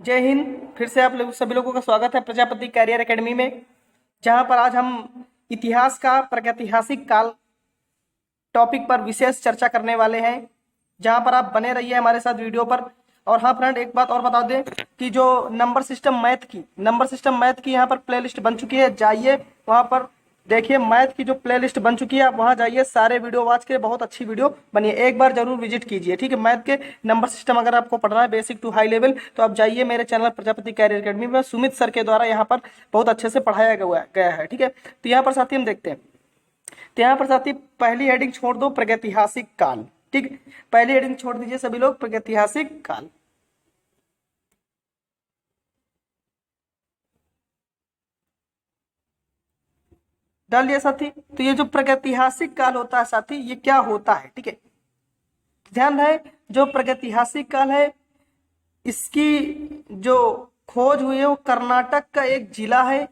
जय हिंद। फिर से आप लोग सभी लोगों का स्वागत है प्रजापति कैरियर एकेडमी में, जहां पर आज हम इतिहास का प्रागैतिहासिक काल टॉपिक पर विशेष चर्चा करने वाले हैं। जहां पर आप बने रहिए हमारे साथ वीडियो पर। और हाँ फ्रेंड, एक बात और बता दें कि जो नंबर सिस्टम मैथ की यहाँ पर प्लेलिस्ट बन चुकी है, जाइए वहां पर देखिए। मैथ की जो प्लेलिस्ट बन चुकी है, आप वहां जाइए, सारे वीडियो वॉच के, बहुत अच्छी वीडियो बनी है, एक बार जरूर विजिट कीजिए। ठीक है, मैथ के नंबर सिस्टम अगर आपको पढ़ना है बेसिक टू हाई लेवल, तो आप जाइए मेरे चैनल प्रजापति कैरियर अकेडमी में। सुमित सर के द्वारा यहाँ पर बहुत अच्छे से पढ़ाया गया है। ठीक है, तो यहाँ पर साथी हम देखते हैं। तो यहाँ पर साथी पहली हेडिंग छोड़ दो, प्रागैतिहासिक काल। ठीक, पहली हेडिंग छोड़ दीजिए सभी लोग, प्रागैतिहासिक काल। डाल दिया साथी। तो ये जो प्रागैतिहासिक काल होता है साथी, ये क्या होता है? ठीक है, ध्यान रहे, जो प्रागैतिहासिक काल है, इसकी जो खोज हुई है वो कर्नाटक का एक जिला है।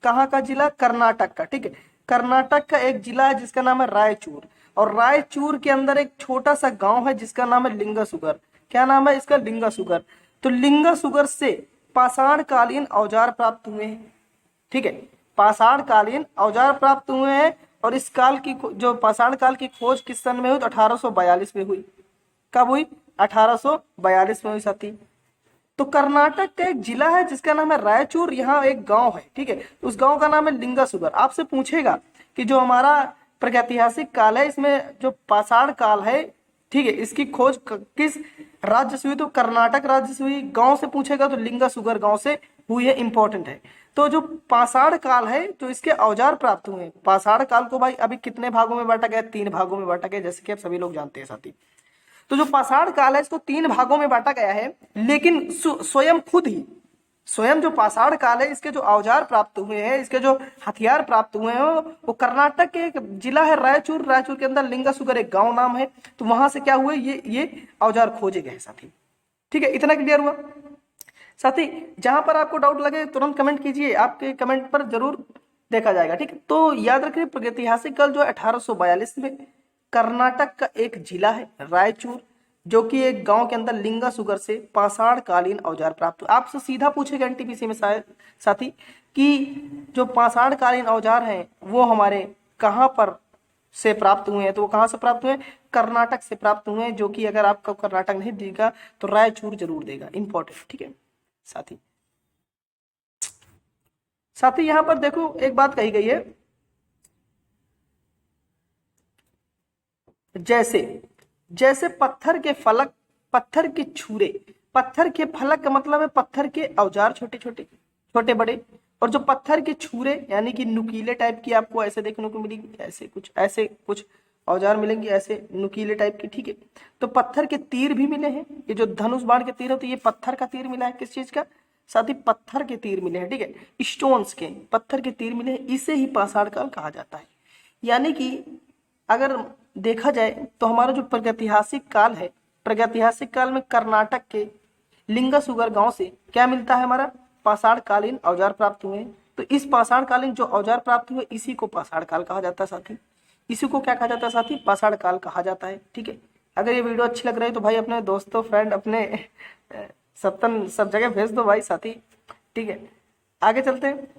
कहाँ का जिला? कर्नाटक का। ठीक है, कर्नाटक का एक जिला है जिसका नाम है रायचूर। और रायचूर के अंदर एक छोटा सा गांव है जिसका नाम है लिंगसुगर। क्या नाम है इसका? लिंगसुगर। तो लिंगसुगर से पाषाण कालीन औजार प्राप्त हुए हैं। ठीक है, पाषाण कालीन औजार प्राप्त हुए हैं। और इस काल की जो पाषाण काल की खोज किस सन में हुई? तो 1842 में हुई। कब हुई? 1842 में हुई साथी। तो कर्नाटक का एक जिला है जिसका नाम है रायचूर, यहाँ एक गांव है। ठीक है, उस गांव का नाम है लिंगसुगर। आपसे पूछेगा कि जो हमारा प्रागैतिहासिक काल है, इसमें जो पाषाण काल है, ठीक है, इसकी खोज किस राज्य से हुई? तो कर्नाटक राज्य से हुई। गांव से पूछेगा तो लिंगसुगर गांव से हुई है, इंपॉर्टेंट है। तो जो पाषाण काल है, जो इसके औजार प्राप्त हुए, पाषाण काल को भाई अभी कितने भागों में बांटा गया? 3 भागों में बांटा गया, जैसे कि आप सभी लोग जानते हैं साथी। तो जो पाषाण काल है, इसको 3 भागों में बांटा गया है। लेकिन स्वयं जो पाषाण काल है, इसके जो औजार प्राप्त हुए हैं, इसके जो हथियार प्राप्त हुए हैं, वो कर्नाटक के एक जिला है रायचूर। रायचूर के अंदर लिंगसुगर एक गांव नाम है। तो वहां से क्या हुए? ये औजार खोजे गए साथी। ठीक है, इतना क्लियर हुआ साथी? जहां पर आपको डाउट लगे तुरंत कमेंट कीजिए, आपके कमेंट पर जरूर देखा जाएगा। ठीक है, तो याद रखिए प्रागैतिहासिक काल जो 1842 में कर्नाटक का एक जिला है रायचूर, जो कि एक गांव के अंदर लिंगसुगर से पाषाण कालीन औजार प्राप्त हुए। आपसे सीधा पूछेगा एनटीपीसी में शायद साथी कि जो पाषाण कालीन औजार हैं वो हमारे कहाँ पर से प्राप्त हुए हैं? तो वो कहाँ से प्राप्त हुए हैं? कर्नाटक से प्राप्त हुए हैं। जो कि अगर आपको कर्नाटक नहीं देगा तो रायचूर जरूर देगा, इंपॉर्टेंट। ठीक है साथी, साथी यहां पर देखो एक बात कही गई है, जैसे जैसे पत्थर के फलक, पत्थर के छुरे। पत्थर के फलक का मतलब है पत्थर के औजार, छोटे छोटे, छोटे बड़े। और जो पत्थर के छुरे यानी कि नुकीले टाइप की आपको ऐसे देखने को मिलेगी, ऐसे कुछ औजार मिलेंगे, ऐसे नुकीले टाइप की। ठीक है, तो पत्थर के तीर भी मिले हैं। ये जो धनुष बाण के तीर होते हैं, ये पत्थर का तीर मिला है। किस चीज का साथ ही? पत्थर के तीर मिले हैं। ठीक है, स्टोन्स के, पत्थर के तीर मिले हैं। इसे ही पाषाण काल कहा जाता है। यानी कि अगर देखा जाए तो हमारा जो प्रागैतिहासिक काल है, प्रागैतिहासिक काल में कर्नाटक के लिंगसुगर गांव से क्या मिलता है? हमारा पाषाण कालीन औजार प्राप्त हुए हैं। तो इस पाषाण कालीन जो औजार प्राप्त हुए, इसी को पाषाण काल कहा जाता है साथी। इसी को क्या कहा जाता है साथी? पाषाण काल कहा जाता है। ठीक है, अगर ये वीडियो अच्छी लग रही है तो भाई अपने दोस्तों, फ्रेंड, अपने सब जगह भेज दो भाई साथी। ठीक है, आगे चलते हैं।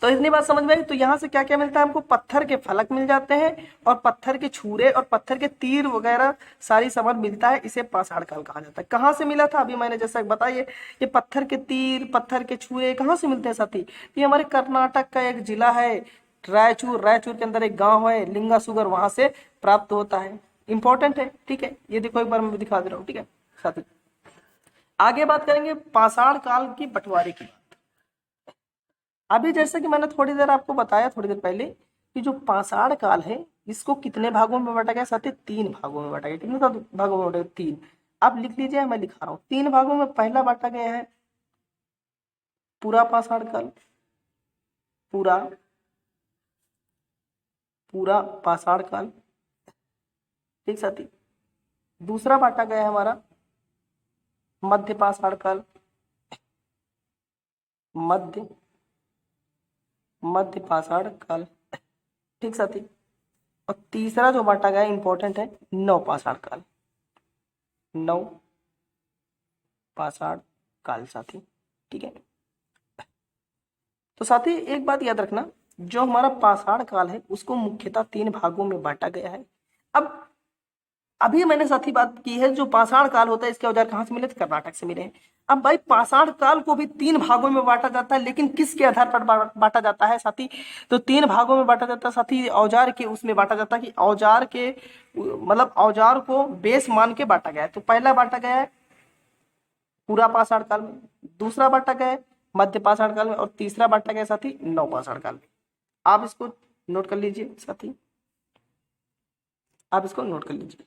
तो इतनी बात समझ में आई। तो यहाँ से क्या क्या मिलता है हमको? पत्थर के फलक मिल जाते हैं, और पत्थर के छुरे और पत्थर के तीर वगैरह सारी सामान मिलता है। इसे पाषाण काल कहा जाता है। कहाँ से मिला था? अभी मैंने जैसा बताइए, ये पत्थर के तीर, पत्थर के छुरे कहाँ से मिलते हैं साथी? ये हमारे कर्नाटक का एक जिला है रायचूर। रायचूर के अंदर एक गाँव है लिंगसुगर, वहां से प्राप्त होता है। इंपॉर्टेंट है। ठीक है, ये देखो एक बार मैं दिखा दे रहा हूँ। ठीक है साथी, आगे बात करेंगे पाषाण काल की बंटवारे की। अभी जैसे कि मैंने थोड़ी देर आपको बताया, थोड़ी देर पहले, कि जो पाषाण काल है, इसको कितने भागों में बांटा गया साथी? 3 भागों में बांटा गया। कितने भागों में बांटा गया? 3। आप लिख लीजिए, मैं लिखा रहा हूँ। 3 भागों में पहला बांटा गया है पूरा पाषाण काल, पूरा पूरा पाषाण काल। ठीक साथी, दूसरा बांटा गया है हमारा मध्य पाषाण काल, मध्य मध्य पाषाण काल। ठीक साथी, और तीसरा जो बांटा गया इंपॉर्टेंट है नव पाषाण काल, नव पाषाण काल साथी। ठीक है। तो साथ ही एक बात याद रखना, जो हमारा पाषाण काल है उसको मुख्यतः 3 भागों में बांटा गया है। अब अभी मैंने साथी बात की है, जो पाषाण काल होता है इसके औजार कहाँ से मिले थे? कर्नाटक से मिले हैं। अब भाई पाषाण काल को भी 3 भागों में बांटा जाता है, लेकिन किसके आधार पर बांटा जाता है साथी? तो 3 भागों में बांटा जाता है साथी, औजार के उसमें बांटा जाता है कि औजार के मतलब औजार को बेस मान के बांटा गया है। तो पहला बांटा गया है पूरा पाषाण काल में, दूसरा बांटा गया है मध्य पाषाण काल में, और तीसरा बांटा गया साथी नव पाषाण काल में। आप इसको नोट कर लीजिए साथी, आप इसको नोट कर लीजिए।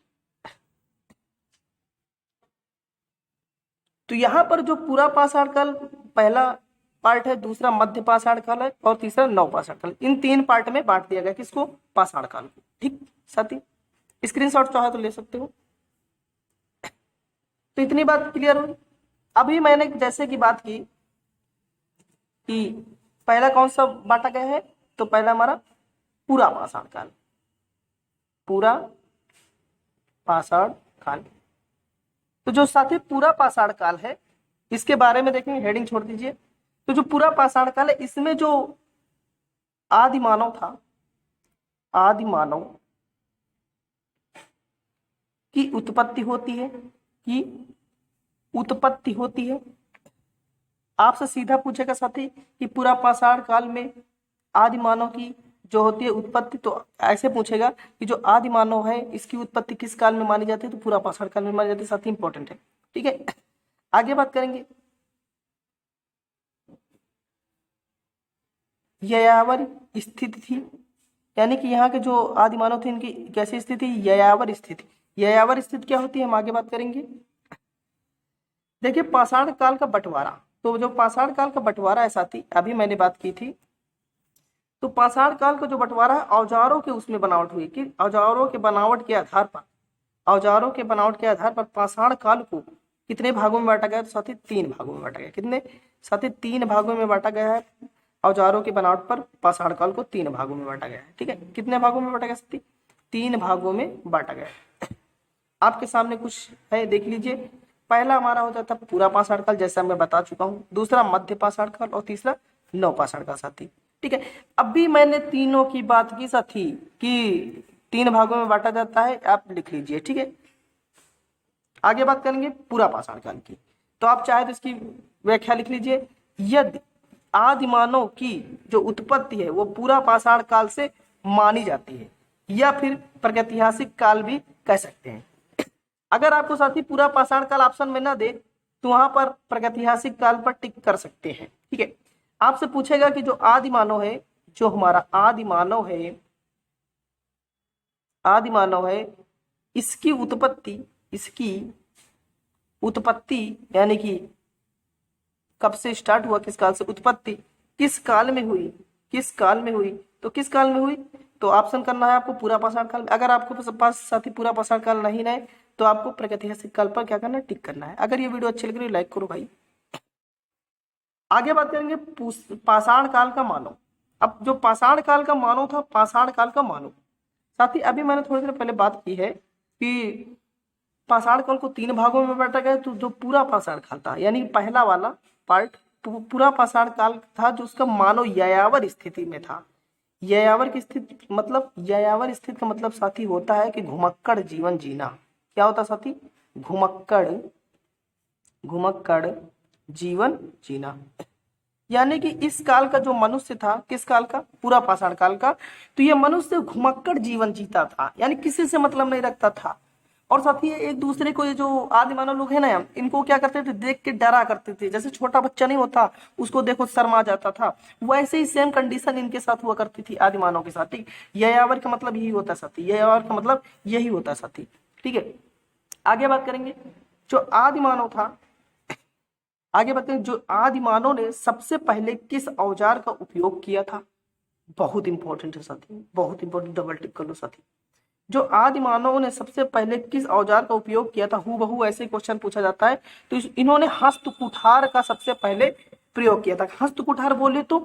तो यहाँ पर जो पूरा पाषाण काल पहला पार्ट है, दूसरा मध्य पाषाण काल है, और तीसरा नव पाषाण काल, इन 3 पार्ट में बांट दिया गया किसको? पाषाण काल को। ठीक साथी, स्क्रीनशॉट चाहे तो ले सकते हो। तो इतनी बात क्लियर हुई। अभी मैंने जैसे कि बात की कि पहला कौन सा बांटा गया है, तो पहला हमारा पूरा पाषाण काल, पूरा पाषाण काल। तो जो साथी पूरा पाषाण काल है इसके बारे में देखेंगे, हेडिंग छोड़ दीजिए। तो जो पूरा पाषाण काल है इसमें जो आदि मानव था, आदि मानव की उत्पत्ति होती है, की उत्पत्ति होती है। आपसे सीधा पूछेगा साथी कि पूरा पाषाण काल में आदि मानव की जो होती है उत्पत्ति, तो ऐसे पूछेगा कि जो आदि मानव है इसकी उत्पत्ति किस काल में मानी जाती है? तो पूरा पाषाण काल में मानी जाती है साथी, इंपॉर्टेंट है। ठीक है, आगे बात करेंगे। ययावर स्थिति थी, यानी कि यहाँ के जो आदि मानव थे इनकी कैसी स्थिति? ययावर स्थिति। ययावर स्थिति क्या होती है हम आगे बात करेंगे। देखिए पाषाण काल का बंटवारा, तो जो पाषाण काल का बंटवारा है साथी अभी मैंने बात की थी, तो पाषाण काल का जो बंटवारा है औजारों के उसमें बनावट हुई कि औजारों के बनावट के आधार पर, औजारों के बनावट के आधार पर पाषाण काल को कितने भागों में बांटा गया? तो साथी 3 भागों में बांटा गया। कितने साथी? 3 भागों में बांटा गया है। औजारों की बनावट पर पाषाण काल को 3 भागों में बांटा गया है। ठीक है, कितने भागों में बांटा गया साथी? 3 भागों में बांटा गया है। आपके सामने कुछ है, देख लीजिए। पहला हमारा हो जाता है पूरा पाषाण काल, जैसा मैं बता चुका हूँ, दूसरा मध्य पाषाण काल, और तीसरा नव पाषाण काल साथी। ठीक है, अभी मैंने तीनों की बात की साथी कि 3 भागों में बांटा जाता है, आप लिख लीजिए। ठीक है, आगे बात करेंगे पूरा पाषाण काल की, तो आप चाहे तो इसकी व्याख्या लिख लीजिए। यदि आदि मानव की जो उत्पत्ति है वो पूरा पाषाण काल से मानी जाती है, या फिर प्रागैतिहासिक काल भी कह सकते हैं। अगर आपको साथी पूरा पाषाण काल ऑप्शन में ना दे तो वहां पर प्रागैतिहासिक काल पर टिक कर सकते हैं। ठीक है, आपसे पूछेगा कि जो आदि मानव है, जो हमारा आदि मानव है, आदि मानव है, इसकी उत्पत्ति यानी कि कब से स्टार्ट हुआ, किस काल से, उत्पत्ति किस काल में हुई, किस काल में हुई, तो किस काल में हुई? तो ऑप्शन करना है आपको पूरा पाषाण काल में। अगर आपको पास साथी पूरा पाषाण काल नहीं है तो आपको प्रागैतिहासिक काल पर क्या करना है? टिक करना है। अगर ये वीडियो अच्छी लग रही है लाइक करो भाई। आगे बात करेंगे पाषाण काल का मानव। अब जो पाषाण काल का मानव था, पाषाण काल का मानव साथी अभी मैंने थोड़ी देर पहले बात की है कि पाषाण काल को 3 भागों में बांटा गया। तो जो पूरा पाषाण काल था यानी पहला वाला पार्ट पूरा पाषाण काल था, जो उसका मानव ययावर स्थिति में था। ययावर की स्थिति मतलब, ययावर स्थिति का मतलब साथी होता है कि घुमक्कड़ जीवन जीना। क्या होता साथी? घुमक्कड़ जीवन जीना, यानी कि इस काल का जो मनुष्य था, किस काल का? पूरा पाषाण काल का। तो ये मनुष्य घुमक्कड़ जीवन जीता था, यानी किसी से मतलब नहीं रखता था। और साथ ही एक दूसरे को, ये जो आदि मानव लोग हैं ना, इनको क्या करते थे? देख के डरा करते थे। जैसे छोटा बच्चा नहीं होता, उसको देखो शर्मा जाता था, वैसे ही सेम कंडीशन इनके साथ हुआ करती थी आदि मानव के साथ। ठीक, ययावर का मतलब यही होता साथी, ययावर का मतलब यही होता साथी। ठीक है, आगे बात करेंगे। जो आदि मानव था, आगे बताते हैं जो आदि मानव ने सबसे पहले किस औजार का उपयोग किया था? बहुत इंपॉर्टेंट है साथी, बहुत इंपॉर्टेंट, डबल टिक कर लो साथी। जो आदि मानव ने सबसे पहले किस औजार का उपयोग किया था, हूबहू ऐसे क्वेश्चन पूछा जाता है। तो इन्होंने हस्त कुठार का सबसे पहले प्रयोग किया था। हस्त कुठार बोले तो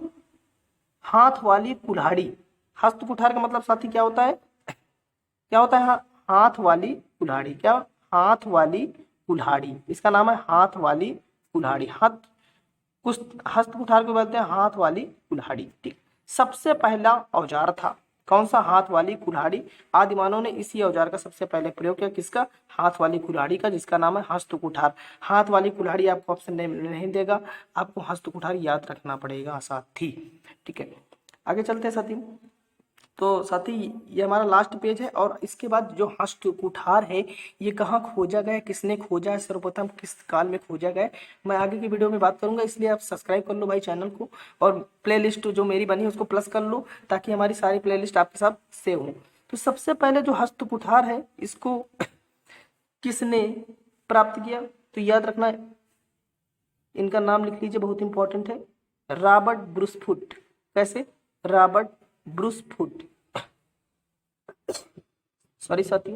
हाथ वाली कुल्हाड़ी। हस्त कुठार का मतलब साथी क्या होता है? क्या होता है? हाथ वाली कुल्हाड़ी। क्या? हाथ वाली कुल्हाड़ी, इसका नाम है हाथ वाली कुल्हाड़ी। हाथ कुछ हस्त कुठार को बोलते हैं हाथ वाली कुल्हाड़ी। ठीक, सबसे पहला औजार था कौन सा? हाथ वाली कुल्हाड़ी। आदि मानव ने इसी औजार का सबसे पहले प्रयोग किया, किसका? हाथ वाली कुल्हाड़ी का, जिसका नाम है हस्त कुठार। हाथ वाली कुल्हाड़ी आपको ऑप्शन नहीं देगा, आपको हस्त कुठार याद रखना पड़ेगा साथी। ठीक है, आगे चलते हैं साथी। तो साथी ये हमारा लास्ट पेज है, और इसके बाद जो हस्त कुठार है ये कहाँ खोजा गया, किसने खोजा है, सर्वप्रथम किस काल में खोजा गया, मैं आगे की वीडियो में बात करूंगा। इसलिए आप सब्सक्राइब कर लो भाई चैनल को, और प्लेलिस्ट जो मेरी बनी है उसको प्लस कर लो, ताकि हमारी सारी प्लेलिस्ट आपके साथ सेव हो। तो सबसे पहले जो हस्त कुठार है इसको किसने प्राप्त किया? तो याद रखना, इनका नाम लिख लीजिए, बहुत इंपॉर्टेंट है, रॉबर्ट ब्रूसफुट। कैसे? Robert Bruce Foote. सॉरी साथी,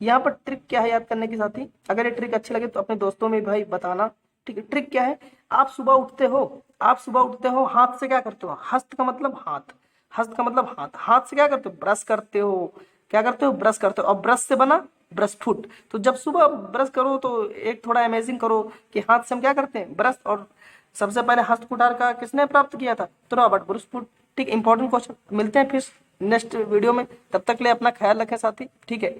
यहाँ पर ट्रिक क्या है याद करने की साथी? अगर ये ट्रिक अच्छी लगे तो अपने दोस्तों में भाई बताना। ठीक है, ट्रिक क्या है? आप सुबह उठते हो, हाथ से क्या करते हो? हस्त का मतलब हाथ, हस्त का मतलब हाथ, हाथ से क्या करते हो? ब्रश करते हो। क्या करते हो? ब्रश करते हो। और ब्रश से बना ब्रश फुट। तो जब सुबह ब्रश करो तो एक थोड़ा इमेजिन करो कि हाथ से हम क्या करते हैं? ब्रश। और सबसे पहले हस्त कुठार का किसने प्राप्त किया था? तो रॉबर्ट ब्रूसफुट। ठीक, इंपॉर्टेंट क्वेश्चन। मिलते हैं फिर नेक्स्ट वीडियो में, तब तक ले अपना ख्याल रखें साथी। ठीक है।